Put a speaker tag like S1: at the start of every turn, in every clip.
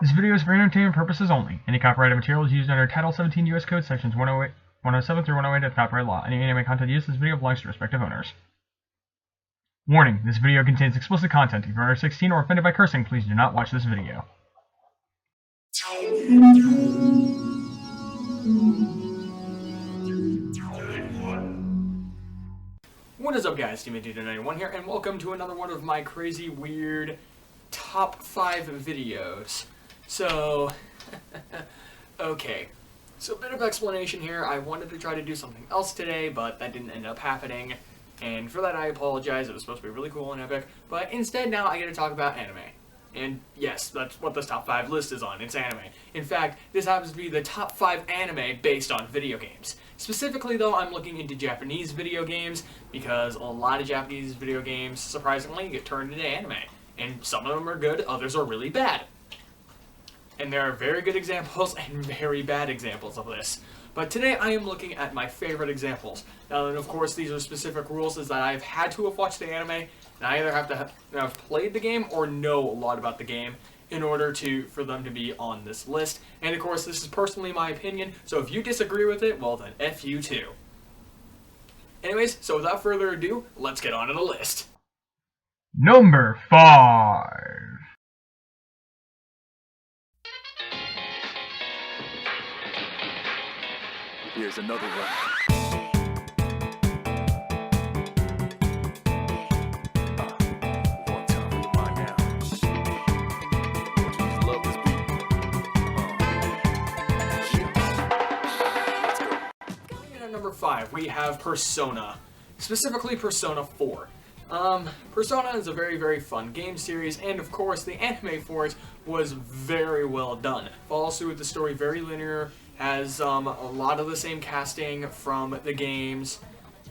S1: This video is for entertainment purposes only. Any copyrighted material is used under Title 17 U.S. Code Sections 108, 107 through 108 of the copyright law. Any anime content used in this video belongs to respective owners. Warning, this video contains explicit content. If you're under 16 or offended by cursing, please do not watch this video.
S2: What is up, guys? TeamMate91 here, and welcome to another one of my crazy, weird top 5 videos. So, okay. So, a bit of explanation here. I wanted to try to do something else today, but that didn't end up happening. And for that, I apologize. It was supposed to be really cool and epic. But instead, now I get to talk about anime. And yes, that's what this top 5 list is on. It's anime. In fact, this happens to be the top 5 anime based on video games. Specifically, though, I'm looking into Japanese video games because a lot of Japanese video games, surprisingly, get turned into anime. And some of them are good, others are really bad. And there are very good examples and very bad examples of this. But today I am looking at my favorite examples. Now, and of course, these are specific rules, is that I've had to have watched the anime, and I either have to have played the game or know a lot about the game in order for them to be on this list. And of course, this is personally my opinion, so if you disagree with it, well then F you too. Anyways, so without further ado, let's get on to the list.
S1: Number 5.
S3: Here's another one. One time for the mind now. Portuguese love this beat. Let's go.
S2: Coming in at number 5, we have Persona. Specifically Persona 4. Persona is a very, very fun game series, and of course the anime for it was very well done. Follows through with the story, very linear, has a lot of the same casting from the games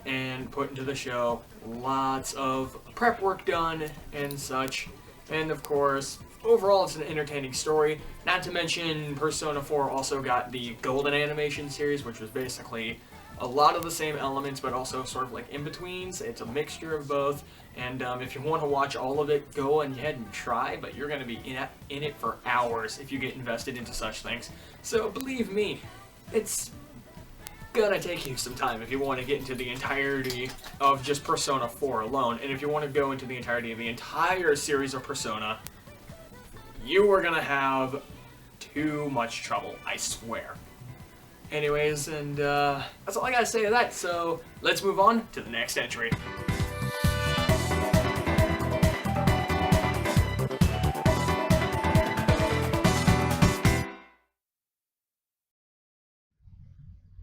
S2: and put into the show. Lots of prep work done and such. And of course, overall it's an entertaining story. Not to mention, Persona 4 also got the Golden Animation series, which was basically a lot of the same elements, but also sort of like in-betweens. It's a mixture of both. And if you want to watch all of it, go ahead and try, but you're going to be in it for hours if you get invested into such things. So believe me, it's gonna take you some time if you want to get into the entirety of just Persona 4 alone. And if you want to go into the entirety of the entire series of Persona, you are gonna have too much trouble, I swear. Anyways, and that's all I gotta say to that, so let's move on to the next entry.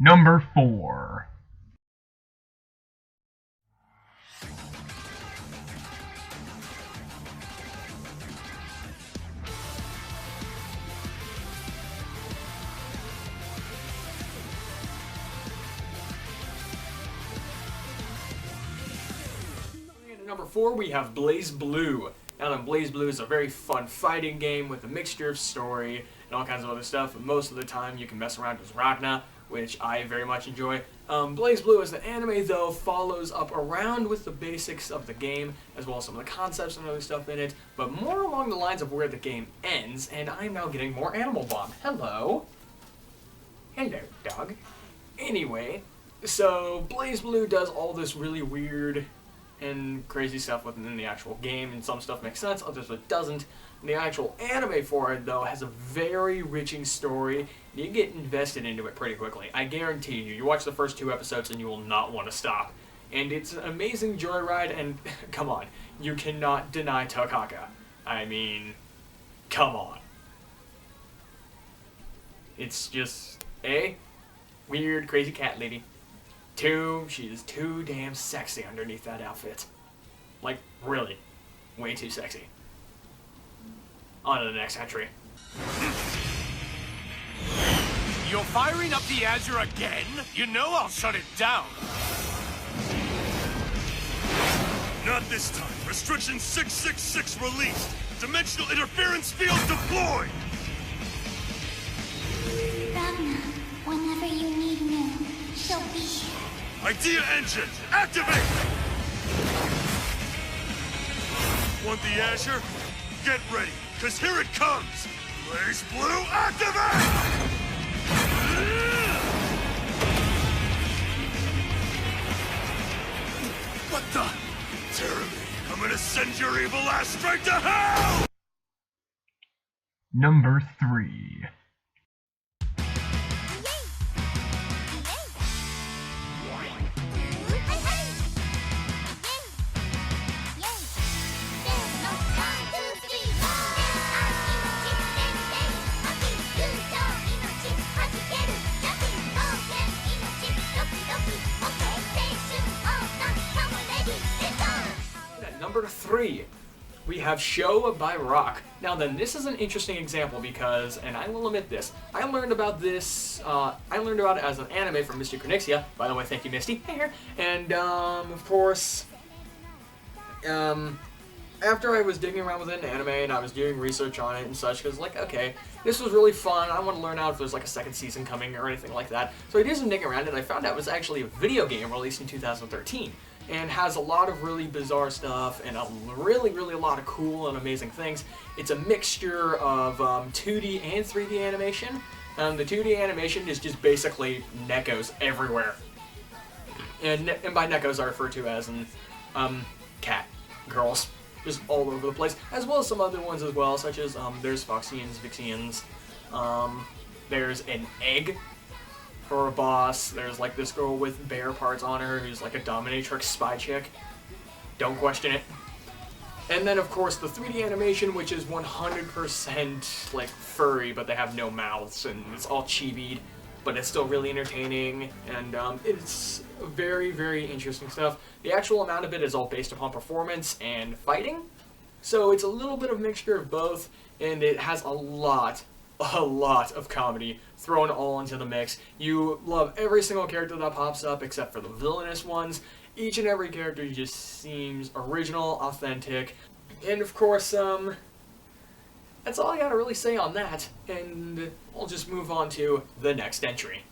S1: Number 4.
S2: Number 4, we have Blazblue. Now then, Blazblue is a very fun fighting game with a mixture of story and all kinds of other stuff. Most of the time you can mess around with Ragna, which I very much enjoy. Blazblue as the anime, though, follows up around with the basics of the game, as well as some of the concepts and other stuff in it, but more along the lines of where the game ends, and I'm now getting more Animal Bomb. Hello. Hello, dog. Anyway, so Blazblue does all this really weird and crazy stuff within the actual game, and some stuff makes sense, others it doesn't. The actual anime for it, though, has a very richer story. You get invested into it pretty quickly. I guarantee you, you watch the first 2 episodes and you will not want to stop. And it's an amazing joyride, and come on, you cannot deny Takaka. I mean, come on. It's just, A, weird, crazy cat lady. 2, she is too damn sexy underneath that outfit. Like, really, way too sexy. On to the next entry.
S4: You're firing up the Azure again? You know I'll shut it down.
S5: Not this time. Restriction 666 released. Dimensional interference field deployed.
S6: Ragna, whenever you need me, she'll be here.
S5: Idea engine, activate! Want the Azure? Get ready, cause here it comes! Blazblue, activate! What the? Terribly, I'm gonna send your evil ass straight to hell!
S1: Number 3.
S2: At number 3, we have Show by Rock. Now then, this is an interesting example because, and I will admit this, I learned about this, I learned about it as an anime from Misty Chronixia. By the way, thank you, Misty. Hey, here. And, of course, after I was digging around within anime and I was doing research on it and such, because, like, okay, this was really fun. I want to learn out if there's, like, a second season coming or anything like that. So I did some digging around and I found out it was actually a video game released in 2013. And has a lot of really bizarre stuff and a really a lot of cool and amazing things. It's a mixture of 2D and 3D animation. The 2D animation is just basically Neckos everywhere. And by Neckos I refer to as in cat girls, just all over the place, as well as some other ones as well, such as there's Foxians, Vixians, there's an egg for a boss. There's like this girl with bear parts on her who's like a dominatrix spy chick. Don't question it. And then of course the 3D animation, which is 100% like furry, but they have no mouths and it's all chibied, but it's still really entertaining and it's very interesting stuff. The actual amount of it is all based upon performance and fighting, so it's a little bit of mixture of both, and it has a lot of comedy thrown all into the mix. You love every single character that pops up except for the villainous ones. Each and every character just seems original, authentic, and of course, that's all I gotta really say on that, and I'll just move on to the next entry.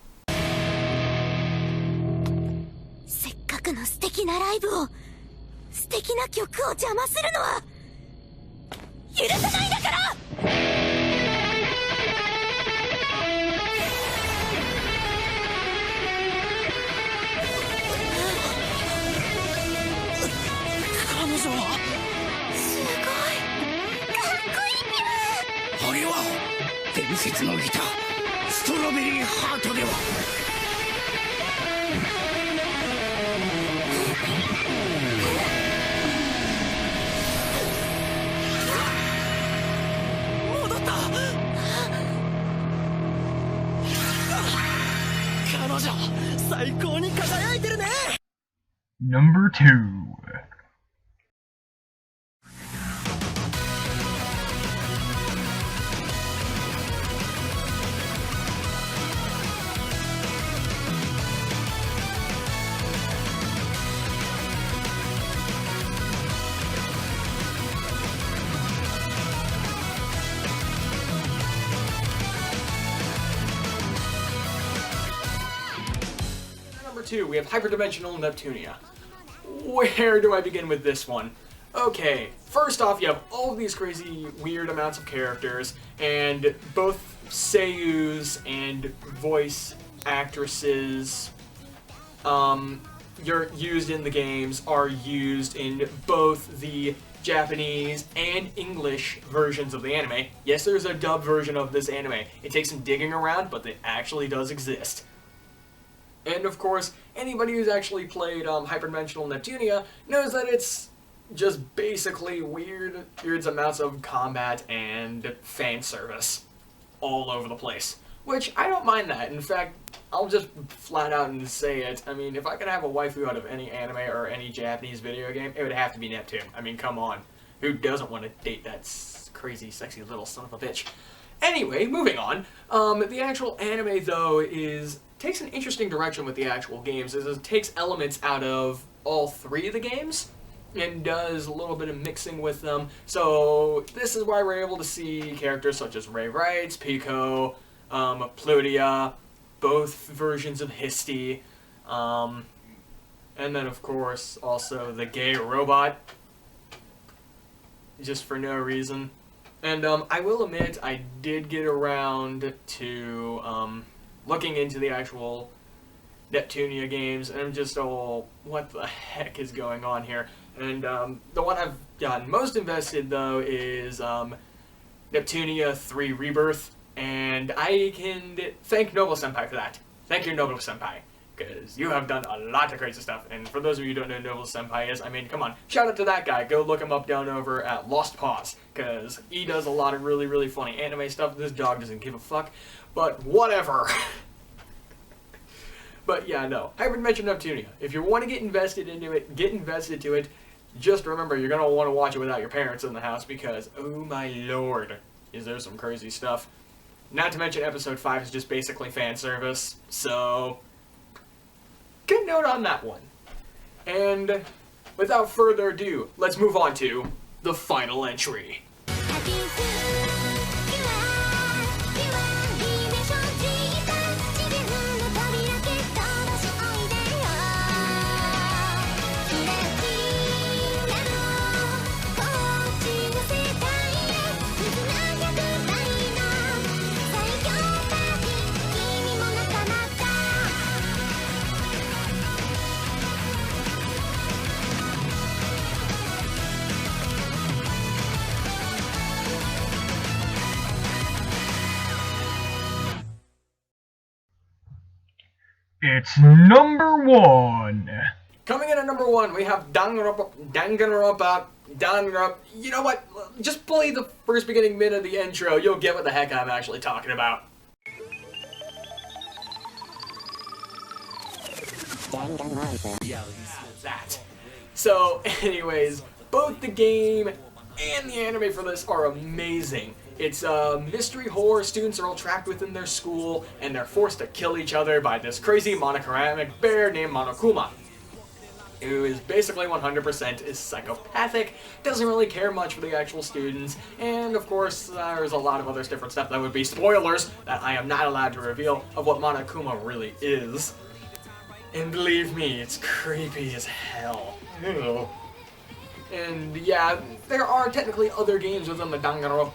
S6: せっかくの素敵なライブを素敵な曲を邪魔するのは許さないんだから。
S4: 彼女は
S6: すごいかっこいいにゃ。
S4: あれは伝説のギターストロベリーハートでは。戻った。彼女最高に輝いてるね。
S1: Number 2.
S2: Number 2, we have Hyperdimensional Neptunia. Where do I begin with this one? Okay, first off, you have all of these crazy, weird amounts of characters, and both seiyus and voice actresses you're used in the games are used in both the Japanese and English versions of the anime. Yes, there's a dub version of this anime. It takes some digging around, but it actually does exist. And of course, anybody who's actually played Hyperdimensional Neptunia knows that it's just basically weird amounts of combat and fan service all over the place. Which, I don't mind that. In fact, I'll just flat out and say it. I mean, if I could have a waifu out of any anime or any Japanese video game, it would have to be Neptune. I mean, come on. Who doesn't want to date that crazy, sexy little son of a bitch? Anyway, moving on. The actual anime, though, takes an interesting direction with the actual games. It takes elements out of all three of the games and does a little bit of mixing with them. So this is why we're able to see characters such as Ray Wrights, Pico, Plutia, both versions of Histy, and then of course also the gay robot, just for no reason. And I will admit, I did get around to looking into the actual Neptunia games, and I'm just, oh, what the heck is going on here? And the one I've gotten most invested, though, is Neptunia 3 Rebirth, and I can thank Noble Senpai for that. Thank you, Noble Senpai, because you have done a lot of crazy stuff. And for those of you who don't know who Noble Senpai is, I mean, come on, shout out to that guy. Go look him up down over at Lost Paws, because he does a lot of really, really funny anime stuff. This dog doesn't give a fuck, but whatever. But yeah, no, Hyperdimensional Neptunia. If you want to get invested into it, get invested to it. Just remember, you're going to want to watch it without your parents in the house, because, oh my lord, is there some crazy stuff. Not to mention episode 5 is just basically fan service, so good note on that one. And without further ado, let's move on to the final entry.
S1: It's number 1.
S2: Coming in at number 1, we have Danganronpa. You know what? Just play the first beginning minute of the intro. You'll get what the heck I'm actually talking about. That. So, anyways, both the game and the anime for this are amazing. It's a mystery horror. Students are all trapped within their school, and they're forced to kill each other by this crazy monochromatic bear named Monokuma, who is basically 100% is psychopathic, doesn't really care much for the actual students, and of course there's a lot of other different stuff that would be spoilers that I am not allowed to reveal of what Monokuma really is. And believe me, it's creepy as hell. Ew. And yeah, there are technically other games within the Danganronpa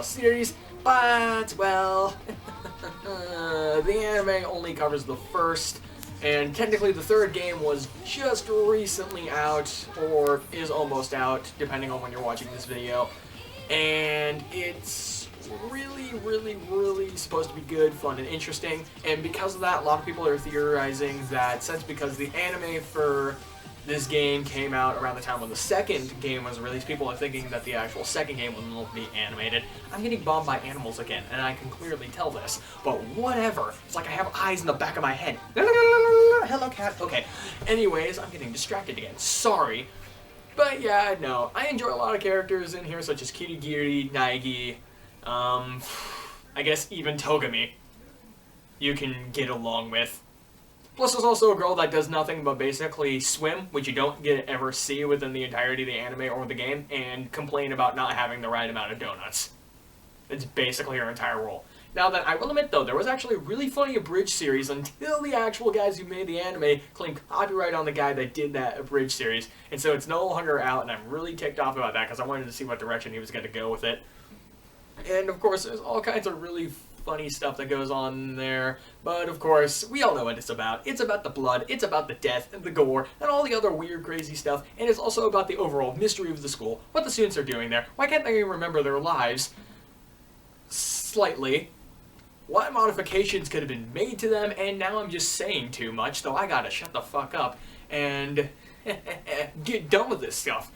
S2: series, but, well, the anime only covers the first, and technically the third game was just recently out, or is almost out, depending on when you're watching this video, and it's really supposed to be good, fun, and interesting, and because of that, a lot of people are theorizing that since because the anime for this game came out around the time when the second game was released, people are thinking that the actual second game will be animated. I'm getting bombed by animals again, and I can clearly tell this, but whatever. It's like I have eyes in the back of my head. Hello, cat. Okay. Anyways, I'm getting distracted again. Sorry. But yeah, no. I enjoy a lot of characters in here, such as Kirigiri, Naegi, I guess even Togami you can get along with. Plus, there's also a girl that does nothing but basically swim, which you don't ever see within the entirety of the anime or the game, and complain about not having the right amount of donuts. It's basically her entire role. Now that I will admit, though, there was actually a really funny abridged series until the actual guys who made the anime claimed copyright on the guy that did that abridged series, and so it's no longer out, and I'm really ticked off about that because I wanted to see what direction he was going to go with it. And of course, there's all kinds of really funny stuff that goes on there, but of course, we all know what it's about. It's about the blood, it's about the death, and the gore, and all the other weird, crazy stuff, and it's also about the overall mystery of the school, what the students are doing there, why can't they remember their lives slightly, what modifications could have been made to them, and now I'm just saying too much, so I gotta shut the fuck up and get done with this stuff.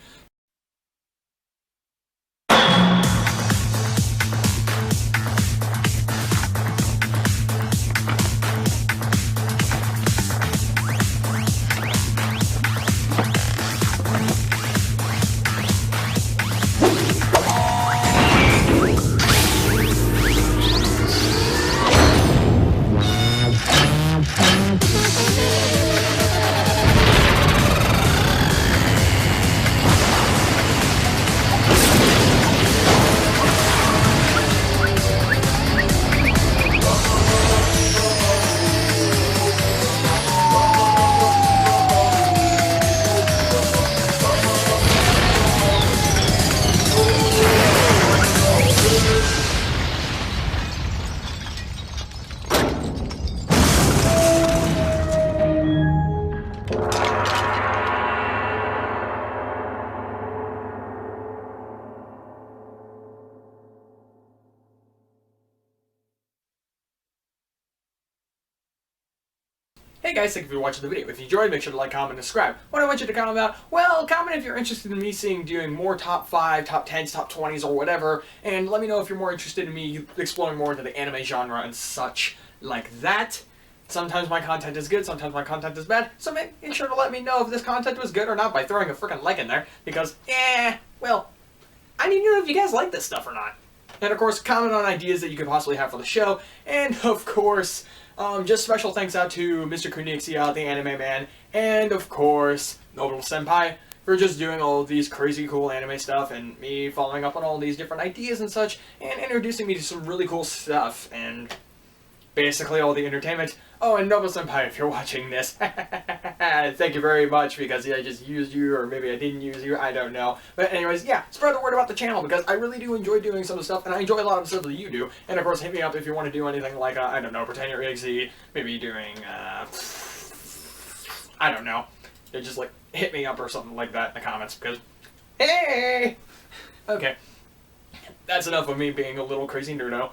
S2: Hey guys, thank you for watching the video. If you enjoyed, make sure to like, comment, and subscribe. What I want you to comment about, well, comment if you're interested in me doing more top 5, top 10s, top 20s, or whatever, and let me know if you're more interested in me exploring more into the anime genre and such like that. Sometimes my content is good, sometimes my content is bad, so make sure to let me know if this content was good or not by throwing a freaking like in there, because, well, I need to know if you guys like this stuff or not. And of course, comment on ideas that you could possibly have for the show, and of course, just special thanks out to Mr. Kunixia, the Anime Man, and of course, Noble Senpai, for just doing all of these crazy cool anime stuff, and me following up on all these different ideas and such, and introducing me to some really cool stuff, and basically all the entertainment. Oh, and Noble Senpai, if you're watching this, thank you very much, because I just used you, or maybe I didn't use you, I don't know. But anyways, yeah, spread the word about the channel, because I really do enjoy doing some of the stuff, and I enjoy a lot of the stuff that you do. And of course, hit me up if you want to do anything like, I don't know, pretend you're Iggsy, maybe doing, I don't know. Just like, hit me up or something like that in the comments, because, hey! Okay. That's enough of me being a little crazy nerdo.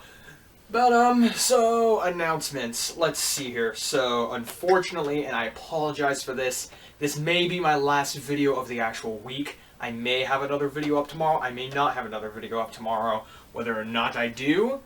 S2: But, so, announcements. Let's see here. So, unfortunately, and I apologize for this, this may be my last video of the actual week. I may have another video up tomorrow. I may not have another video up tomorrow. Whether or not I do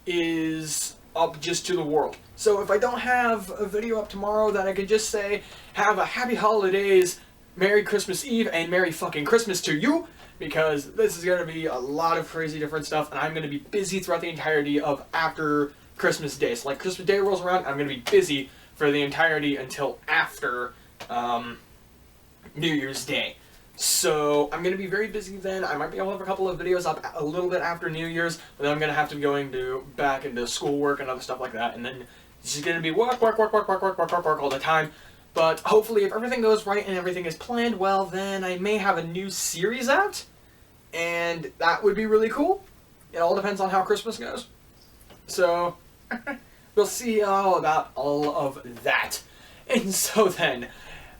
S2: is up just to the world. So, if I don't have a video up tomorrow, then I could just say, have a happy holidays, Merry Christmas Eve, and Merry fucking Christmas to you. Because this is going to be a lot of crazy different stuff, and I'm going to be busy throughout the entirety of after Christmas Day. So, like, Christmas Day rolls around, I'm going to be busy for the entirety until after New Year's Day. So, I'm going to be very busy then. I might be able to have a couple of videos up a little bit after New Year's, but then I'm going to have to be going back into schoolwork and other stuff like that, and then it's just going to be work all the time. But hopefully, if everything goes right and everything is planned well, then I may have a new series out. And that would be really cool. It all depends on how Christmas goes. So, we'll see all about all of that. And so then,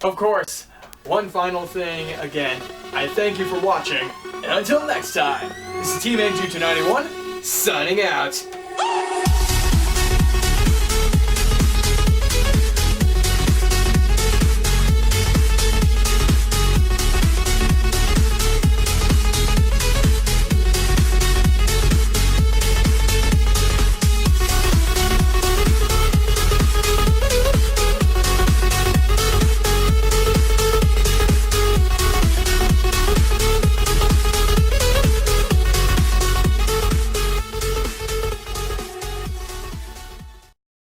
S2: of course, one final thing again. I thank you for watching. And until next time, this is Team N2291, signing out.